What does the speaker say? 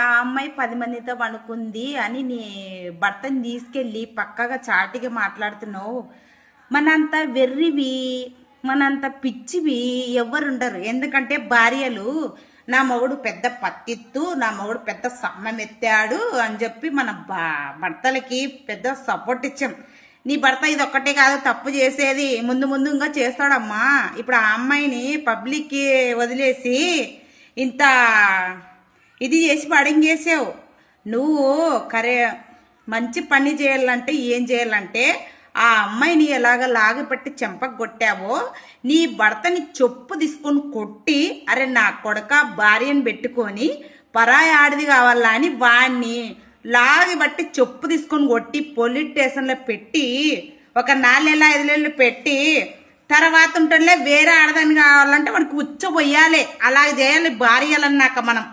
ఆ అమ్మాయి 10 మందితో పడుకుంది అని నీ భర్తని తీసుకెళ్ళి పక్కగా చాటిగా మాట్లాడుతున్నావు. మనంత వెర్రివి, మనంత పిచ్చివి ఎవ్వరుండరు. ఎందుకంటే భార్యలు నా మొగుడు పెద్ద పత్తిత్తు, నా మొగుడు పెద్ద సమ్మం ఎత్తాడు అని చెప్పి మన భర్తలకి పెద్ద సపోర్ట్ ఇచ్చాం. నీ భర్త ఇది ఒక్కటే కాదు తప్పు చేసేది, ముందు ముందు ఇంకా చేస్తాడమ్మా. ఇప్పుడు ఆ అమ్మాయిని పబ్లిక్కి వదిలేసి ఇంత ఇది చేసి పడింగేసావు. నువ్వు మంచి పని చేయాలంటే ఏం చేయాలంటే ఆ అమ్మాయిని ఎలాగ లాగిపెట్టి చెంపకు కొట్టావో నీ భర్తని చెప్పు తీసుకొని కొట్టి, అరే నా కొడుక భార్యను పెట్టుకొని పరాయి ఆడిది కావాలా అని వాడిని లాగి బట్టి చెప్పు తీసుకొని కొట్టి పోలీస్ స్టేషన్లో పెట్టి ఒక 4 నెలలు 5 నెలలు పెట్టి తర్వాత ఉంటుండే వేరే ఆడదాన్ని కావాలంటే వాడికి ఉచ్చబోయాలి. అలాగ చేయాలి భార్యలన్నాక మనం